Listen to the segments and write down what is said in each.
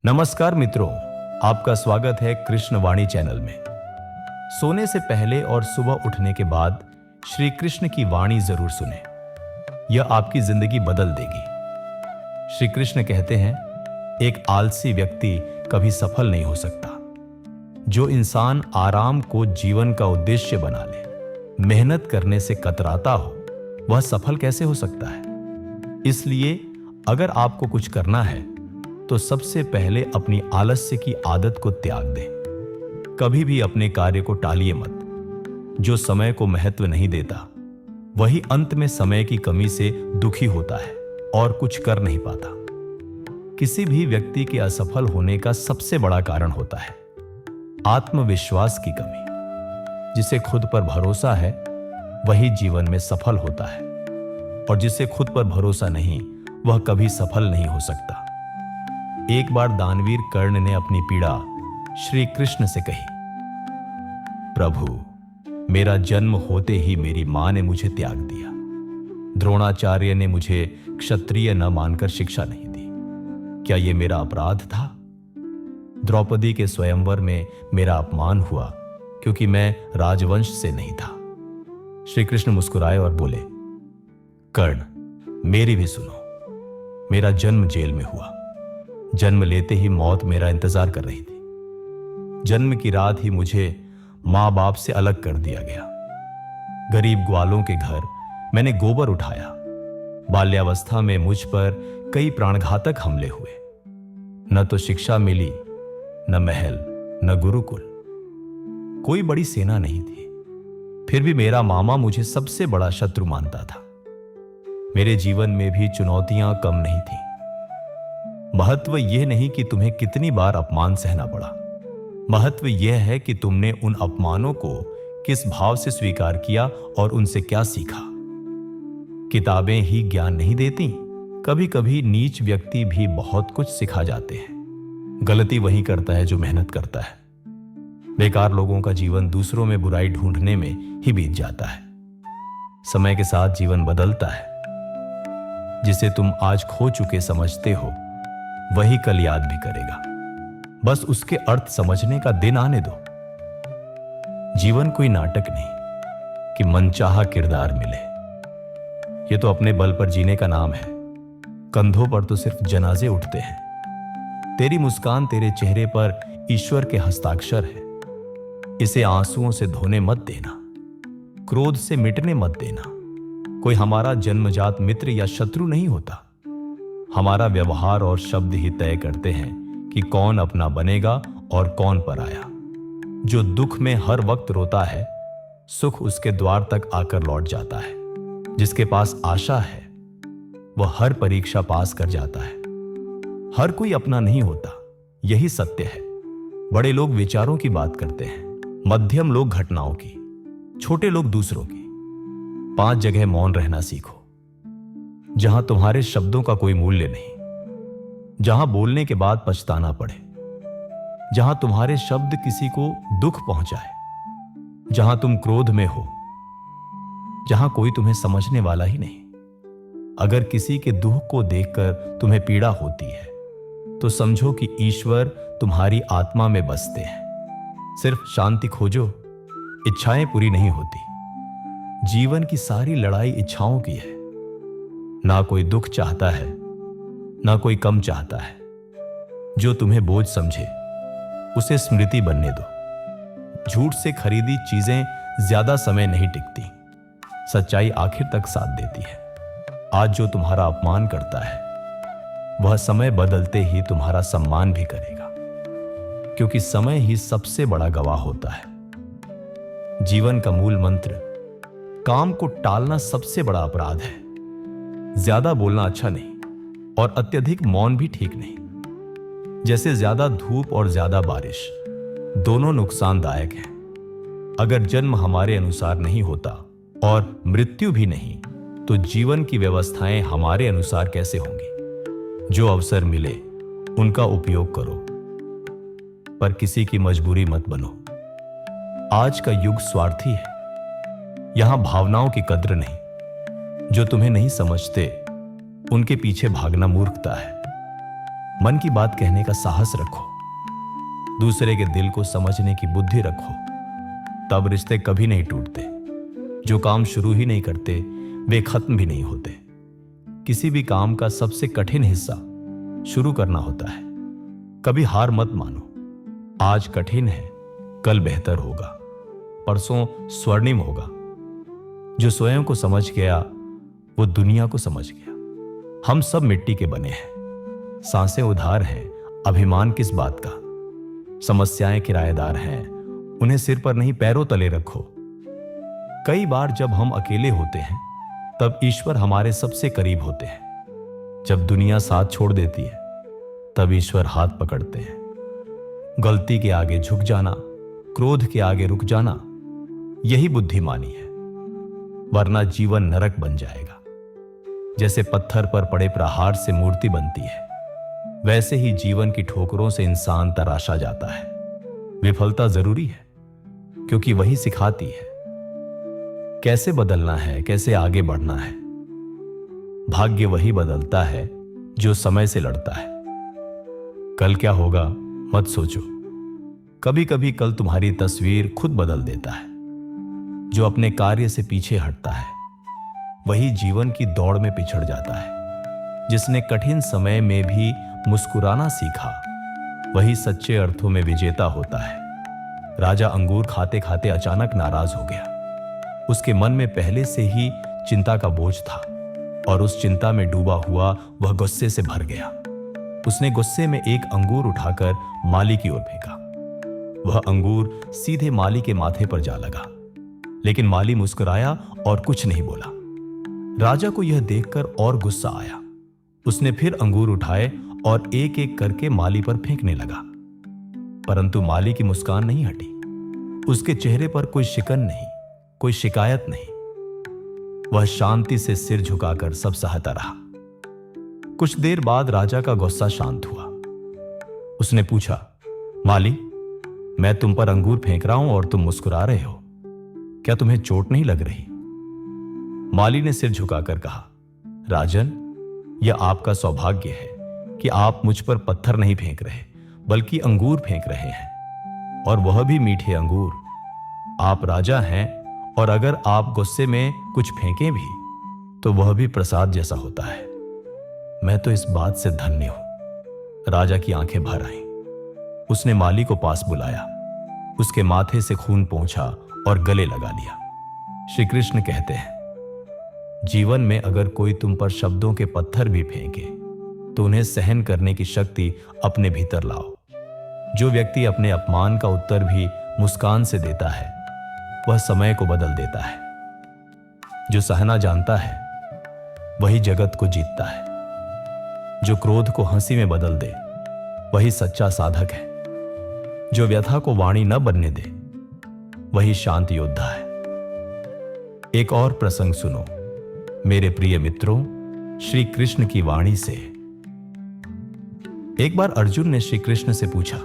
नमस्कार मित्रों, आपका स्वागत है कृष्ण वाणी चैनल में। सोने से पहले और सुबह उठने के बाद श्री कृष्ण की वाणी जरूर सुने, यह आपकी जिंदगी बदल देगी। श्री कृष्ण कहते हैं, एक आलसी व्यक्ति कभी सफल नहीं हो सकता। जो इंसान आराम को जीवन का उद्देश्य बना ले, मेहनत करने से कतराता हो, वह सफल कैसे हो सकता है। इसलिए अगर आपको कुछ करना है तो सबसे पहले अपनी आलस्य की आदत को त्याग दें। कभी भी अपने कार्य को टालिए मत। जो समय को महत्व नहीं देता वही अंत में समय की कमी से दुखी होता है और कुछ कर नहीं पाता। किसी भी व्यक्ति के असफल होने का सबसे बड़ा कारण होता है आत्मविश्वास की कमी। जिसे खुद पर भरोसा है वही जीवन में सफल होता है, और जिसे खुद पर भरोसा नहीं वह कभी सफल नहीं हो सकता। एक बार दानवीर कर्ण ने अपनी पीड़ा श्री कृष्ण से कही। प्रभु, मेरा जन्म होते ही मेरी मां ने मुझे त्याग दिया। द्रोणाचार्य ने मुझे क्षत्रिय न मानकर शिक्षा नहीं दी। क्या यह मेरा अपराध था? द्रौपदी के स्वयंवर में मेरा अपमान हुआ क्योंकि मैं राजवंश से नहीं था। श्री कृष्ण मुस्कुराए और बोले, कर्ण, मेरी भी सुनो। मेरा जन्म जेल में हुआ। जन्म लेते ही मौत मेरा इंतजार कर रही थी। जन्म की रात ही मुझे मां बाप से अलग कर दिया गया। गरीब ग्वालों के घर मैंने गोबर उठाया। बाल्यावस्था में मुझ पर कई प्राणघातक हमले हुए। न तो शिक्षा मिली, न महल, न गुरुकुल। कोई बड़ी सेना नहीं थी। फिर भी मेरा मामा मुझे सबसे बड़ा शत्रु मानता था। मेरे जीवन में भी चुनौतियां कम नहीं थी। महत्व यह नहीं कि तुम्हें कितनी बार अपमान सहना पड़ा। महत्व यह है कि तुमने उन अपमानों को किस भाव से स्वीकार किया और उनसे क्या सीखा। किताबें ही ज्ञान नहीं देती। कभी कभी नीच व्यक्ति भी बहुत कुछ सिखा जाते हैं। गलती वही करता है जो मेहनत करता है। बेकार लोगों का जीवन दूसरों में बुराई ढूंढने में ही बीत जाता है। समय के साथ जीवन बदलता है। जिसे तुम आज खो चुके समझते हो वही कल याद भी करेगा। बस उसके अर्थ समझने का दिन आने दो। जीवन कोई नाटक नहीं कि मनचाहा किरदार मिले। यह तो अपने बल पर जीने का नाम है। कंधों पर तो सिर्फ जनाजे उठते हैं। तेरी मुस्कान तेरे चेहरे पर ईश्वर के हस्ताक्षर है। इसे आंसुओं से धोने मत देना, क्रोध से मिटने मत देना। कोई हमारा जन्मजात मित्र या शत्रु नहीं होता। हमारा व्यवहार और शब्द ही तय करते हैं कि कौन अपना बनेगा और कौन पराया। जो दुख में हर वक्त रोता है, सुख उसके द्वार तक आकर लौट जाता है। जिसके पास आशा है वह हर परीक्षा पास कर जाता है। हर कोई अपना नहीं होता, यही सत्य है। बड़े लोग विचारों की बात करते हैं, मध्यम लोग घटनाओं की, छोटे लोग दूसरों की। 5 जगह मौन रहना सीखो। जहां तुम्हारे शब्दों का कोई मूल्य नहीं, जहां बोलने के बाद पछताना पड़े, जहां तुम्हारे शब्द किसी को दुख पहुंचाए, जहां तुम क्रोध में हो, जहां कोई तुम्हें समझने वाला ही नहीं। अगर किसी के दुख को देखकर तुम्हें पीड़ा होती है तो समझो कि ईश्वर तुम्हारी आत्मा में बसते हैं। सिर्फ शांति खोजो, इच्छाएं पूरी नहीं होती। जीवन की सारी लड़ाई इच्छाओं की है। ना कोई दुख चाहता है, ना कोई कम चाहता है। जो तुम्हें बोझ समझे उसे स्मृति बनने दो। झूठ से खरीदी चीजें ज्यादा समय नहीं टिकती। सच्चाई आखिर तक साथ देती है। आज जो तुम्हारा अपमान करता है वह समय बदलते ही तुम्हारा सम्मान भी करेगा, क्योंकि समय ही सबसे बड़ा गवाह होता है। जीवन का मूल मंत्र, काम को टालना सबसे बड़ा अपराध है। ज्यादा बोलना अच्छा नहीं और अत्यधिक मौन भी ठीक नहीं। जैसे ज्यादा धूप और ज्यादा बारिश दोनों नुकसानदायक हैं। अगर जन्म हमारे अनुसार नहीं होता और मृत्यु भी नहीं, तो जीवन की व्यवस्थाएं हमारे अनुसार कैसे होंगी। जो अवसर मिले उनका उपयोग करो, पर किसी की मजबूरी मत बनो। आज का युग स्वार्थी है। यहां भावनाओं की कद्र नहीं। जो तुम्हें नहीं समझते उनके पीछे भागना मूर्खता है। मन की बात कहने का साहस रखो, दूसरे के दिल को समझने की बुद्धि रखो, तब रिश्ते कभी नहीं टूटते। जो काम शुरू ही नहीं करते वे खत्म भी नहीं होते। किसी भी काम का सबसे कठिन हिस्सा शुरू करना होता है। कभी हार मत मानो। आज कठिन है, कल बेहतर होगा, परसों स्वर्णिम होगा। जो स्वयं को समझ गया वो दुनिया को समझ गया। हम सब मिट्टी के बने हैं, सांसें उधार हैं, अभिमान किस बात का। समस्याएं किराएदार हैं, उन्हें सिर पर नहीं पैरों तले रखो। कई बार जब हम अकेले होते हैं तब ईश्वर हमारे सबसे करीब होते हैं। जब दुनिया साथ छोड़ देती है तब ईश्वर हाथ पकड़ते हैं। गलती के आगे झुक जाना, क्रोध के आगे रुक जाना, यही बुद्धिमानी है, वरना जीवन नरक बन जाएगा। जैसे पत्थर पर पड़े प्रहार से मूर्ति बनती है, वैसे ही जीवन की ठोकरों से इंसान तराशा जाता है। विफलता जरूरी है क्योंकि वही सिखाती है कैसे बदलना है, कैसे आगे बढ़ना है। भाग्य वही बदलता है जो समय से लड़ता है। कल क्या होगा मत सोचो। कभी कभी कल तुम्हारी तस्वीर खुद बदल देता है। जो अपने कार्य से पीछे हटता है वही जीवन की दौड़ में पिछड़ जाता है। जिसने कठिन समय में भी मुस्कुराना सीखा वही सच्चे अर्थों में विजेता होता है। राजा अंगूर खाते खाते अचानक नाराज हो गया। उसके मन में पहले से ही चिंता का बोझ था और उस चिंता में डूबा हुआ वह गुस्से से भर गया। उसने गुस्से में एक अंगूर उठाकर माली की ओर फेंका। वह अंगूर सीधे माली के माथे पर जा लगा, लेकिन माली मुस्कुराया और कुछ नहीं बोला। राजा को यह देखकर और गुस्सा आया। उसने फिर अंगूर उठाए और एक एक करके माली पर फेंकने लगा, परंतु माली की मुस्कान नहीं हटी। उसके चेहरे पर कोई शिकन नहीं, कोई शिकायत नहीं। वह शांति से सिर झुकाकर सब सहता रहा। कुछ देर बाद राजा का गुस्सा शांत हुआ। उसने पूछा, माली, मैं तुम पर अंगूर फेंक रहा हूं और तुम मुस्कुरा रहे हो, क्या तुम्हें चोट नहीं लग रही? माली ने सिर झुकाकर कहा, राजन, यह आपका सौभाग्य है कि आप मुझ पर पत्थर नहीं फेंक रहे बल्कि अंगूर फेंक रहे हैं, और वह भी मीठे अंगूर। आप राजा हैं और अगर आप गुस्से में कुछ फेंकें भी तो वह भी प्रसाद जैसा होता है। मैं तो इस बात से धन्य हूं। राजा की आंखें भर आईं। उसने माली को पास बुलाया, उसके माथे से खून पोंछा और गले लगा लिया। श्री कृष्ण कहते हैं, जीवन में अगर कोई तुम पर शब्दों के पत्थर भी फेंके तो उन्हें सहन करने की शक्ति अपने भीतर लाओ। जो व्यक्ति अपने अपमान का उत्तर भी मुस्कान से देता है वह समय को बदल देता है। जो सहना जानता है वही जगत को जीतता है। जो क्रोध को हंसी में बदल दे वही सच्चा साधक है। जो व्यथा को वाणी न बनने दे वही शांत योद्धा है। एक और प्रसंग सुनो मेरे प्रिय मित्रों, श्री कृष्ण की वाणी से। एक बार अर्जुन ने श्री कृष्ण से पूछा,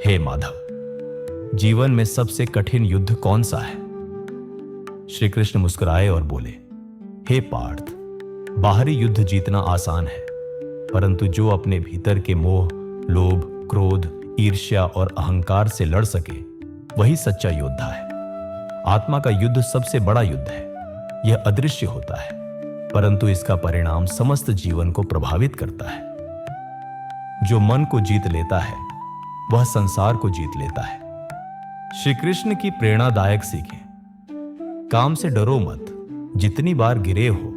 हे माधव, जीवन में सबसे कठिन युद्ध कौन सा है? श्री कृष्ण मुस्कुराए और बोले, हे पार्थ, बाहरी युद्ध जीतना आसान है, परंतु जो अपने भीतर के मोह, लोभ, क्रोध, ईर्ष्या और अहंकार से लड़ सके वही सच्चा योद्धा है। आत्मा का युद्ध सबसे बड़ा युद्ध है। यह अदृश्य होता है, परंतु इसका परिणाम समस्त जीवन को प्रभावित करता है। जो मन को जीत लेता है वह संसार को जीत लेता है। श्री कृष्ण की प्रेरणादायक सीखें। काम से डरो मत। जितनी बार गिरे हो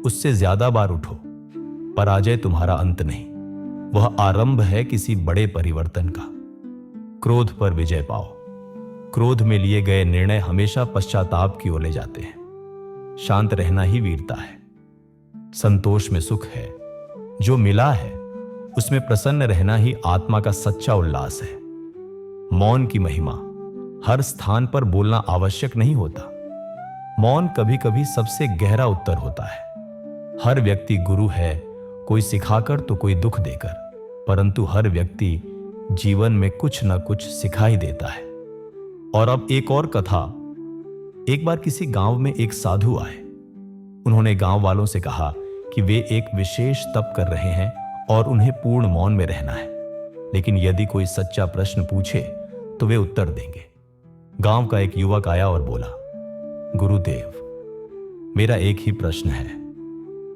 उससे ज्यादा बार उठो। पराजय तुम्हारा अंत नहीं, वह आरंभ है किसी बड़े परिवर्तन का। क्रोध पर विजय पाओ। क्रोध में लिए गए निर्णय हमेशा पश्चाताप की ओर ले जाते हैं। शांत रहना ही वीरता है। संतोष में सुख है। जो मिला है उसमें प्रसन्न रहना ही आत्मा का सच्चा उल्लास है। मौन की महिमा। हर स्थान पर बोलना आवश्यक नहीं होता। मौन कभी कभी सबसे गहरा उत्तर होता है। हर व्यक्ति गुरु है, कोई सिखाकर तो कोई दुख देकर, परंतु हर व्यक्ति जीवन में कुछ न कुछ सिखा ही देता है। और अब एक और कथा। एक बार किसी गांव में एक साधु आए। उन्होंने गांव वालों से कहा कि वे एक विशेष तप कर रहे हैं और उन्हें पूर्ण मौन में रहना है। लेकिन यदि कोई सच्चा प्रश्न पूछे तो वे उत्तर देंगे। गांव का एक युवक आया और बोला, गुरुदेव, मेरा एक ही प्रश्न है,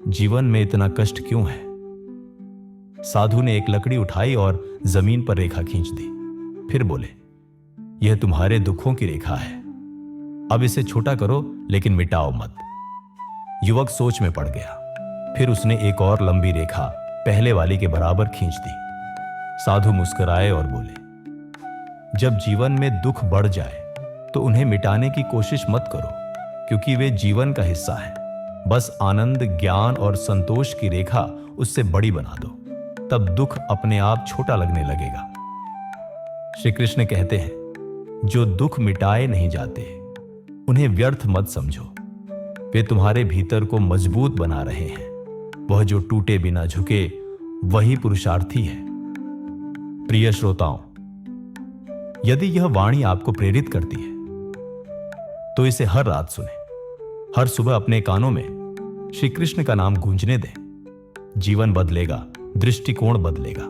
जीवन में इतना कष्ट क्यों है? साधु ने एक लकड़ी उठाई और जमीन पर रेखा खींच दी। फिर बोले, यह तुम्हारे दुखों की रेखा है, अब इसे छोटा करो लेकिन मिटाओ मत। युवक सोच में पड़ गया। फिर उसने एक और लंबी रेखा पहले वाली के बराबर खींच दी। साधु मुस्कुराए और बोले, जब जीवन में दुख बढ़ जाए तो उन्हें मिटाने की कोशिश मत करो, क्योंकि वे जीवन का हिस्सा है। बस आनंद, ज्ञान और संतोष की रेखा उससे बड़ी बना दो, तब दुख अपने आप छोटा लगने लगेगा। श्री कृष्ण कहते हैं, जो दुख मिटाए नहीं जाते उन्हें व्यर्थ मत समझो, वे तुम्हारे भीतर को मजबूत बना रहे हैं। वह जो टूटे बिना झुके वही पुरुषार्थी है। प्रिय श्रोताओं, यदि यह वाणी आपको प्रेरित करती है तो इसे हर रात सुने, हर सुबह अपने कानों में श्री कृष्ण का नाम गूंजने दें। जीवन बदलेगा, दृष्टिकोण बदलेगा।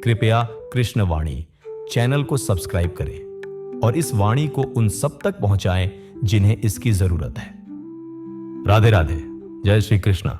कृपया कृष्ण वाणी चैनल को सब्सक्राइब करें और इस वाणी को उन सब तक पहुंचाएं जिन्हें इसकी जरूरत है। राधे राधे। जय श्री कृष्ण।